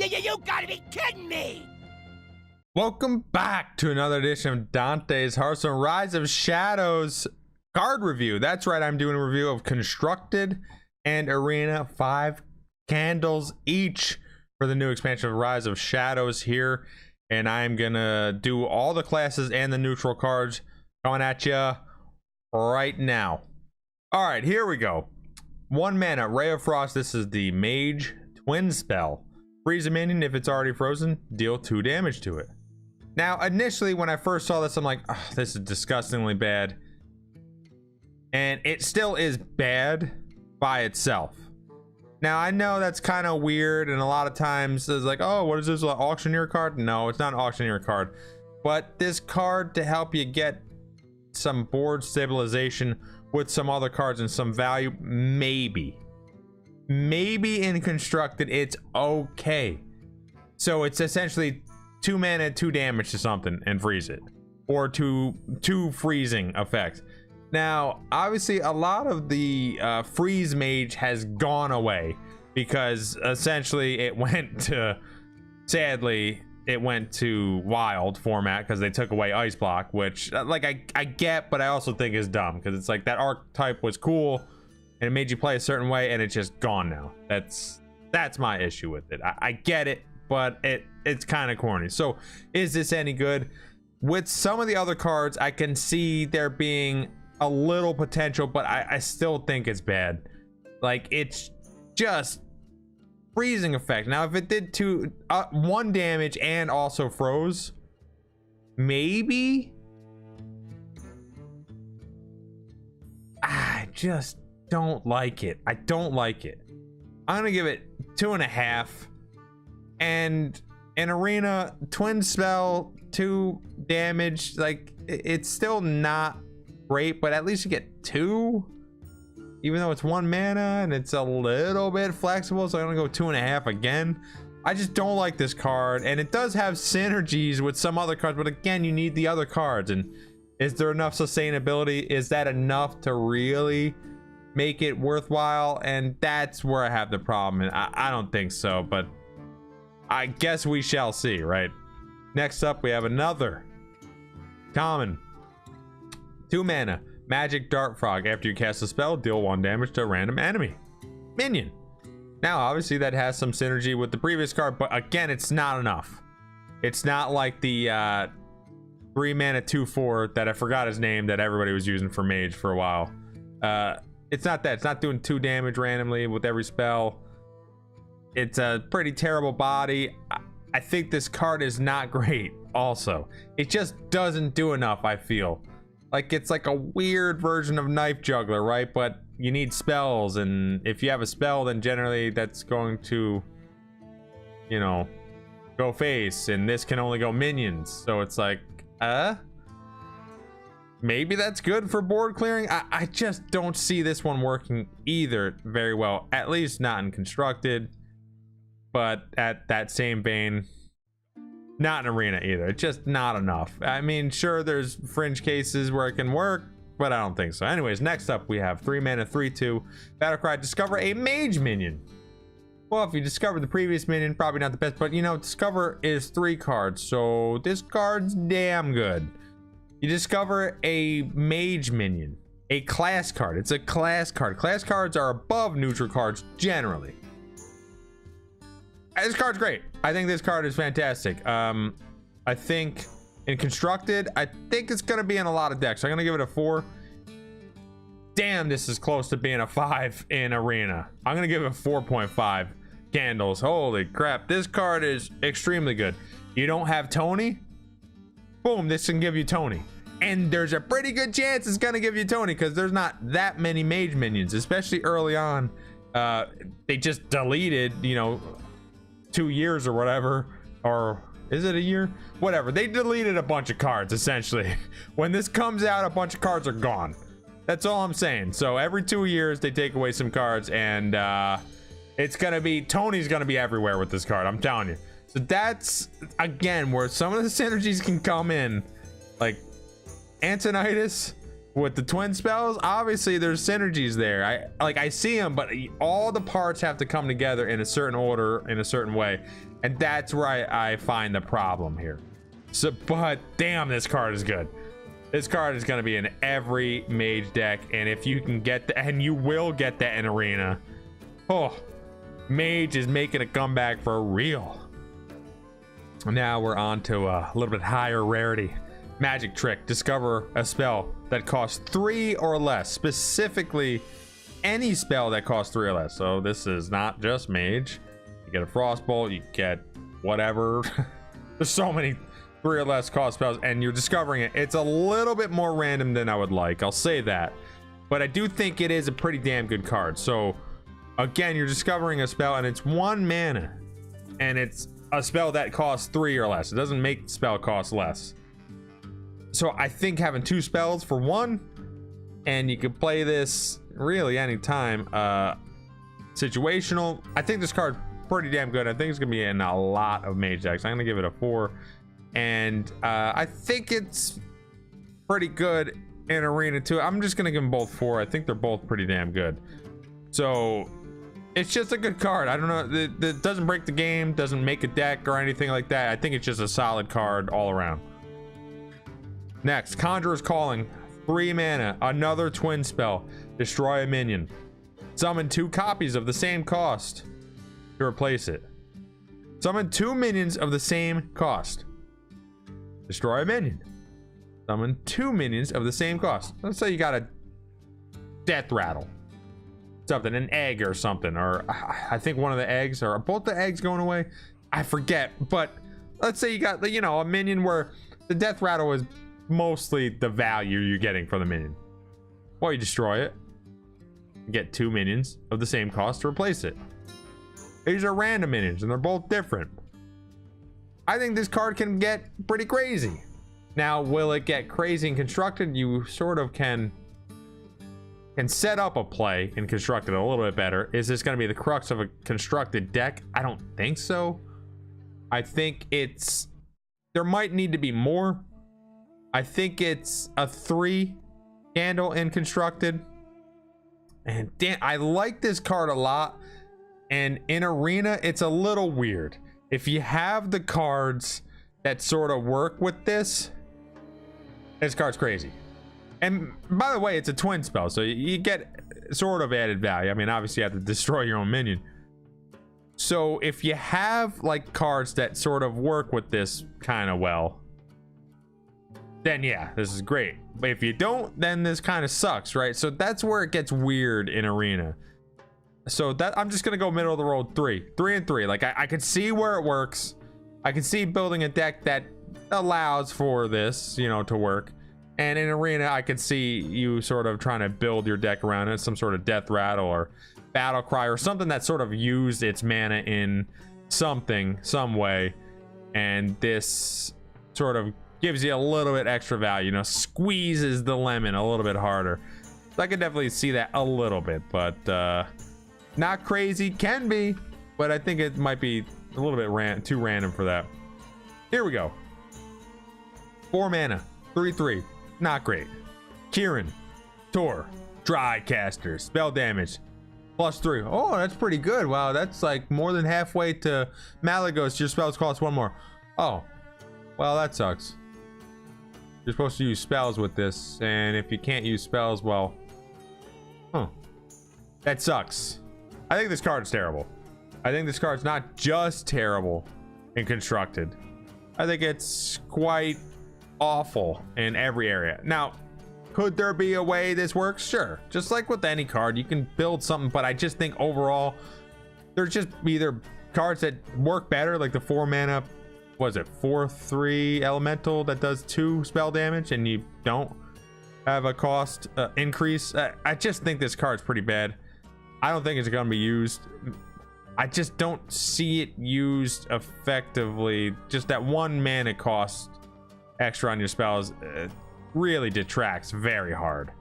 You gotta be kidding me! Welcome back to another edition of Dante's Hearthstone Rise of Shadows card review. That's right, I'm doing a review of Constructed and Arena, 5 candles each for the new expansion of Rise of Shadows here. And I'm gonna do all the classes and the neutral cards coming at you right now. All right, here we go. 1 mana, Ray of Frost. This is the Mage Twin spell. Freeze a minion. If it's already frozen, deal 2 damage to it. Now, initially, when I first saw this, I'm like, oh, this is disgustingly bad. And it still is bad by itself. Now, I know that's kind of weird, and a lot of times it's like, oh, what is this, an auctioneer card? No, it's not an auctioneer card. But this card to help you get some board stabilization with some other cards and some value, maybe in Constructed it's okay. So it's essentially 2 mana, 2 damage to something and freeze it, or two freezing effects. Now obviously a lot of the freeze mage has gone away because essentially it went to, sadly it went to wild format because they took away ice block, which like I get, but I also think is dumb because it's like that archetype was cool and it made you play a certain way and it's just gone now. That's my issue with it. I get it, but it's kind of corny. So is this any good? With some of the other cards I can see there being a little potential, but I still think it's bad. Like, it's just freezing effect. Now if it did 1 damage and also froze, maybe. I just don't like it. I don't like it. I'm gonna give it 2.5. And in Arena, twin spell, 2 damage, like it's still not great, but at least you get 2, even though it's 1 mana and it's a little bit flexible. So I'm gonna go 2.5 again. I just don't like this card, and it does have synergies with some other cards, but again, you need the other cards. And is there enough sustainability? Is that enough to really make it worthwhile? And that's where I have the problem, and I don't think so, but I guess we shall see, right? Next up, we have another common 2 mana Magic Dart Frog. After you cast a spell, deal 1 damage to a random enemy minion. Now obviously that has some synergy with the previous card, but again, it's not enough. It's not like the 3 mana 2/4 that I forgot his name that everybody was using for mage for a while. It's not that. It's not doing 2 damage randomly with every spell. It's a pretty terrible body. I think this card is not great also. It just doesn't do enough, I feel. Like, it's like a weird version of Knife Juggler, right? But you need spells, and if you have a spell, then generally that's going to, you know, go face, and this can only go minions. So it's like, maybe that's good for board clearing. I just don't see this one working either very well, at least not in Constructed. But at that same vein, not in Arena either. It's just not enough. I mean, sure, there's fringe cases where it can work, but I don't think so. Anyways, next up we have 3 mana 3/2 Battlecry. Discover a mage minion. Well, if you discovered the previous minion, probably not the best, but you know, discover is 3 cards, so this card's damn good. You discover a mage minion, a class card. It's a class card. Class cards are above neutral cards generally. This card's great. I think this card is fantastic. I think in Constructed, I think it's gonna be in a lot of decks. So I'm gonna give it a 4. Damn, this is close to being a 5 in Arena. I'm gonna give it a 4.5 candles. Holy crap, this card is extremely good. You don't have Tony? Boom, this can give you Tony. And there's a pretty good chance it's gonna give you Tony because there's not that many mage minions, especially early on. They just deleted, you know, 2 years or whatever, or is it a year? Whatever. They deleted a bunch of cards essentially. When this comes out, a bunch of cards are gone. That's all I'm saying. So every 2 years they take away some cards, and it's gonna be, Tony's gonna be everywhere with this card, I'm telling you. So that's again where some of the synergies can come in, like Antonidas with the twin spells, obviously there's synergies there. I see them, but all the parts have to come together in a certain order, in a certain way, and that's where I find the problem here. So, but damn, this card is good. This card is going to be in every mage deck, and if you can get that, and you will get that in arena, oh, mage is making a comeback for real. Now we're on to a little bit higher rarity. Magic Trick. Discover a spell that costs 3 or less. Specifically, any spell that costs 3 or less. So this is not just mage. You get a Frostbolt, you get whatever. There's so many 3 or less cost spells, and you're discovering it. It's a little bit more random than I would like, I'll say that. But I do think it is a pretty damn good card. So again, you're discovering a spell, and it's 1 mana. And it's a spell that costs 3 or less. It doesn't make the spell cost less. So I think having 2 spells for 1, and you can play this really anytime. Situational. I think this card's pretty damn good. I think it's gonna be in a lot of mage decks. I'm gonna give it a 4, and I think it's pretty good in arena too. I'm just gonna give them both 4. I think they're both pretty damn good. So it's just a good card. I don't know. It doesn't break the game, doesn't make a deck or anything like that. I think it's just a solid card all around. Next, Conjurer's Calling. 3 mana. Another twin spell. Destroy a minion. Summon 2 copies of the same cost to replace it. Summon 2 minions of the same cost. Destroy a minion. Summon 2 minions of the same cost. Let's say you got a Death Rattle. Something, an egg or something, or I think one of the eggs, or are both the eggs going away? I forget, but let's say you got, you know, a minion where the Death Rattle is mostly the value you're getting for the minion. Well, you destroy it, you get 2 minions of the same cost to replace it. These are random minions, and they're both different. I think this card can get pretty crazy. Now, will it get crazy and constructed? You sort of can set up a play and construct it a little bit better. Is this going to be the crux of a constructed deck? I don't think so. I think it's, there might need to be more. I think it's a 3 candle in constructed. And damn, I like this card a lot. And in arena, it's a little weird. If you have the cards that sort of work with this card's crazy. And by the way, it's a twin spell, so you get sort of added value. I mean, obviously you have to destroy your own minion. So if you have like cards that sort of work with this kind of well, then yeah, this is great. But if you don't, then this kind of sucks, right? So that's where it gets weird in arena. So that, I'm just gonna go middle of the road 3 and 3. Like I can see where it works. I can see building a deck that allows for this, you know, to work. And in arena, I could see you sort of trying to build your deck around it, some sort of Death Rattle or Battle Cry or something that sort of used its mana in something, some way. And this sort of gives you a little bit extra value, you know, squeezes the lemon a little bit harder. So I could definitely see that a little bit, but not crazy, can be, but I think it might be a little bit too random for that. Here we go. 4 mana, 3/3. Not great. Kieran, Tor, Dry Caster, spell damage, +3. Oh, that's pretty good. Wow, that's like more than halfway to Malygos. Your spells cost 1 more. Oh, well, that sucks. You're supposed to use spells with this, and if you can't use spells, well, that sucks. I think this card is terrible. I think this card's not just terrible and constructed. I think it's quite awful in every area. Now, could there be a way this works? Sure. Just like with any card, you can build something, but I just think overall, there's just either cards that work better, like the 4 mana, what is it, 4/3 elemental that does 2 spell damage, and you don't have a cost increase. I just think this card's pretty bad. I don't think it's going to be used. I just don't see it used effectively. Just that 1 mana cost extra on your spells really detracts very hard.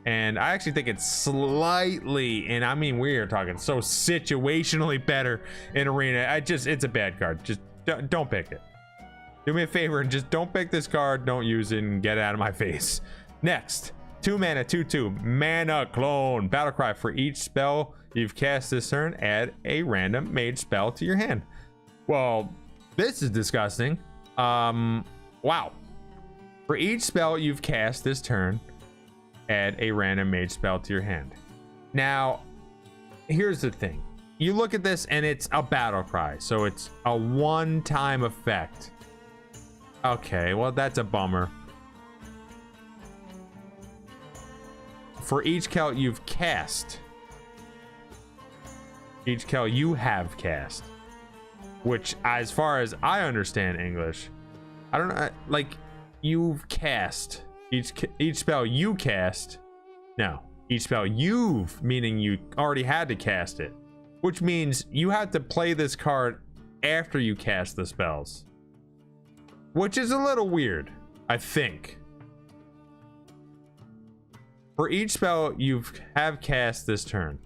And I actually think it's slightly, and I mean we are talking so situationally better in arena. It's a bad card. Just don't pick it. Do me a favor and just don't pick this card, don't use it, and get it out of my face. Next, 2 mana, 2/2. Mana Clone. Battle cry. For each spell you've cast this turn, add a random mage spell to your hand. Well, this is disgusting. Wow. For each spell you've cast this turn, add a random mage spell to your hand. Now, here's the thing. You look at this and it's a battle cry, so it's a one-time effect. Okay, well, that's a bummer. For each spell you've cast, each spell you have cast, which, as far as I understand English, I don't know, like, you've cast each spell you cast. No, each spell you've, meaning you already had to cast it, which means you have to play this card after you cast the spells, which is a little weird, I think. For each spell you have cast this turn.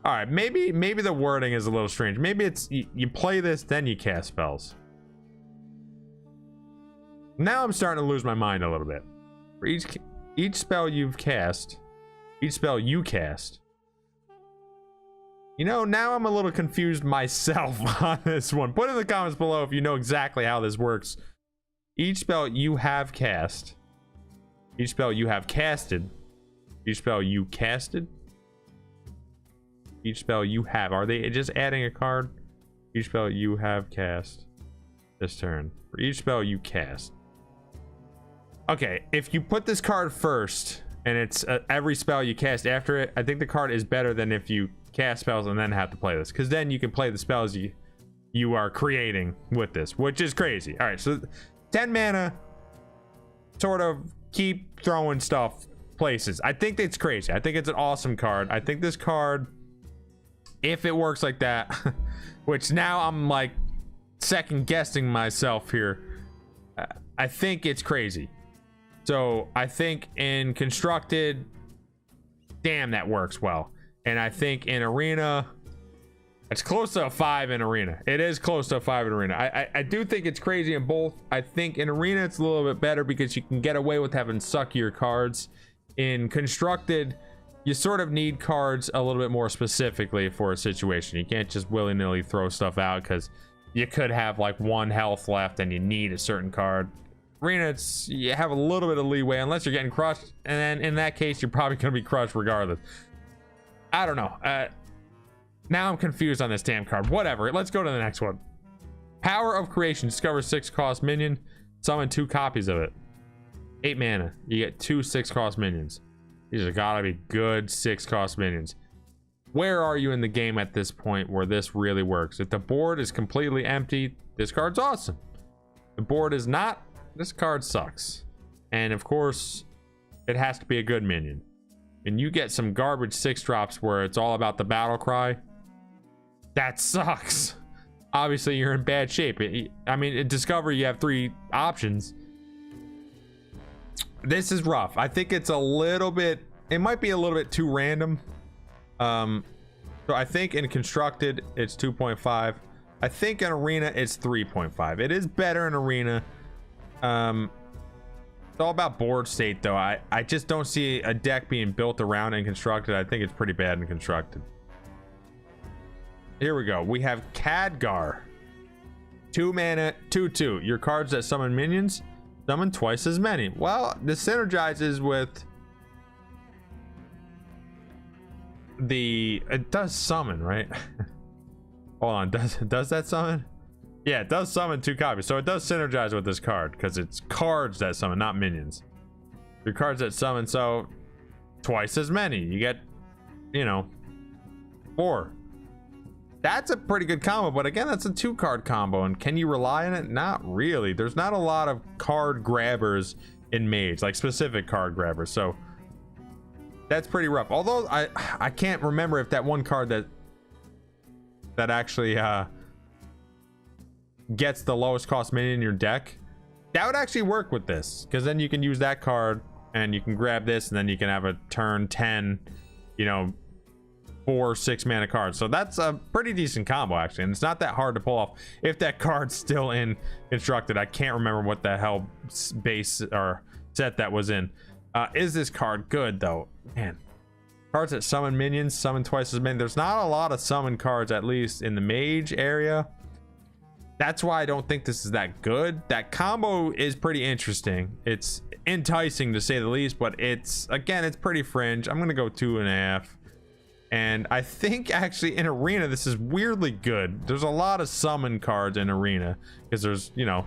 All right, maybe the wording is a little strange. Maybe it's you play this, then you cast spells. Now I'm starting to lose my mind a little bit. For each spell you've cast, each spell you cast. You know, now I'm a little confused myself on this one. Put in the comments below if you know exactly how this works. Each spell you have cast, each spell you have casted, each spell you casted, each spell you have. Are they just adding a card? Each spell you have cast this turn. For each spell you cast. Okay, if you put this card first and it's every spell you cast after it, I think the card is better than if you cast spells and then have to play this, because then you can play the spells you are creating with this, which is crazy. All right, so 10 mana, sort of keep throwing stuff places. I think it's crazy. I think it's an awesome card. I think this card, if it works like that, which now I'm like second guessing myself here, I think it's crazy. So I think in constructed, damn, that works well. And I think in arena, it's close to a 5 in arena. It is close to a 5 in arena. I do think it's crazy in both. I think in arena it's a little bit better because you can get away with having suckier cards. In constructed, you sort of need cards a little bit more specifically for a situation. You can't just willy-nilly throw stuff out because you could have like 1 health left and you need a certain card. Arena, you have a little bit of leeway unless you're getting crushed, and then in that case you're probably going to be crushed regardless. I don't know. Now I'm confused on this damn card. Whatever, let's go to the next one. Power of Creation. Discover 6-cost minion, summon 2 copies of it. 8 mana, you get 2 6-cost minions. These have gotta be good 6-cost minions. Where are you in the game at this point where this really works? If the board is completely empty, this card's awesome. The board is not, this card sucks. And of course, it has to be a good minion. And you get some garbage 6-drops where it's all about the battle cry. That sucks. Obviously, you're in bad shape. I mean, in Discovery, you have 3 options. This is rough. I think it's a little bit, it might be a little bit too random. So I think in constructed, it's 2.5. I think in arena, it's 3.5. It is better in arena. It's all about board state, though. I just don't see a deck being built around in constructed. I think it's pretty bad in constructed. Here we go. We have Khadgar. 2 mana, 2/2. Your cards that summon minions, summon twice as many. Well, this synergizes with the, it does summon, right? Hold on, does that summon? Yeah, it does summon 2 copies, so it does synergize with this card because it's cards that summon, not minions. Your cards that summon, so twice as many. You get, you know, 4. That's a pretty good combo, but again, that's a 2-card combo, and can you rely on it? Not really. There's not a lot of card grabbers in Mage, like specific card grabbers, so that's pretty rough. Although I can't remember if that one card that actually gets the lowest cost minion in your deck, that would actually work with this, because then you can use that card and you can grab this, and then you can have a turn 10, you know, 4 6 mana cards. So that's a pretty decent combo actually, and it's not that hard to pull off if that card's still in constructed. I can't remember what the hell base or set that was in. Is this card good though? Man, cards that summon minions, summon twice as many. There's not a lot of summon cards, at least in the mage area. That's why I don't think this is that good. That combo is pretty interesting. It's enticing to say the least, but it's, again, it's pretty fringe. I'm gonna go 2.5. And I think actually in arena this is weirdly good. There's a lot of summon cards in arena because there's, you know,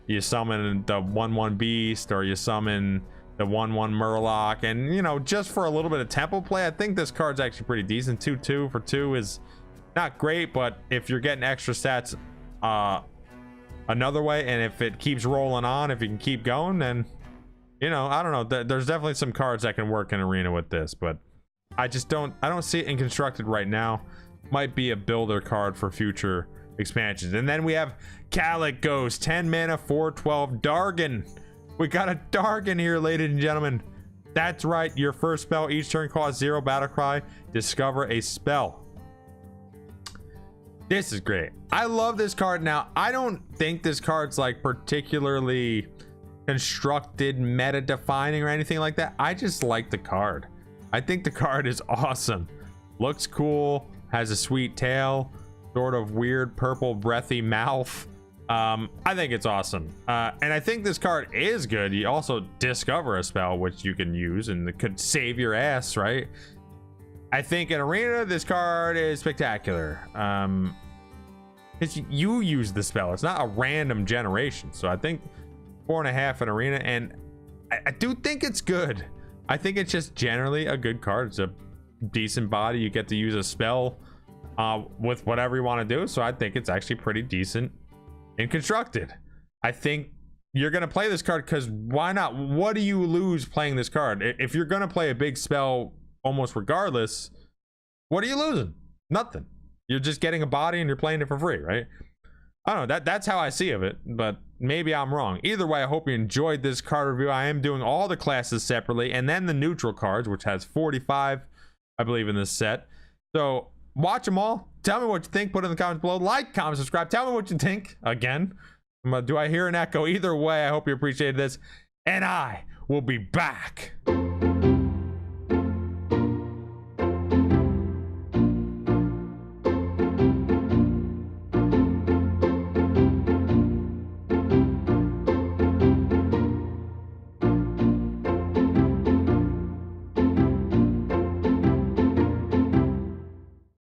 you summon the 1/1 beast or you summon the 1/1 Murloc, and you know, just for a little bit of tempo play, I think this card's actually pretty decent. 2/2 for 2 is not great, but if you're getting extra stats another way, and if it keeps rolling on, if you can keep going, then, you know, I don't know, there's definitely some cards that can work in arena with this, but I don't see it in constructed right now. Might be a builder card for future expansions. And then we have Kalecgos, 10 mana, 4/12 Dargon. We got a Dargon here, ladies and gentlemen. That's right, your first spell each turn costs 0 battle cry. Discover a spell. This is great. I love this card. Now, I don't think this card's like particularly constructed, meta defining or anything like that. I just like the card. I think the card is awesome. Looks cool, has a sweet tail, sort of weird purple breathy mouth. I think it's awesome. And I think this card is good. You also discover a spell which you can use and it could save your ass, right? I think in arena this card is spectacular. Because you use the spell. It's not a random generation. So I think 4.5 in arena, and I do think it's good. I think it's just generally a good card. It's a decent body. You get to use a spell with whatever you want to do. So I think it's actually pretty decent and constructed. I think you're going to play this card because why not? What do you lose playing this card? If you're going to play a big spell almost regardless, what are you losing? Nothing. You're just getting a body and you're playing it for free, right? I don't know, that's how I see of it, but maybe I'm wrong. Either way, I hope you enjoyed this card review. I am doing all the classes separately and then the neutral cards, which has 45, I believe, in this set. So watch them all. Tell me what you think. Put it in the comments below. Like, comment, subscribe. Tell me what you think. Again, do I hear an echo? Either way, I hope you appreciated this, and I will be back.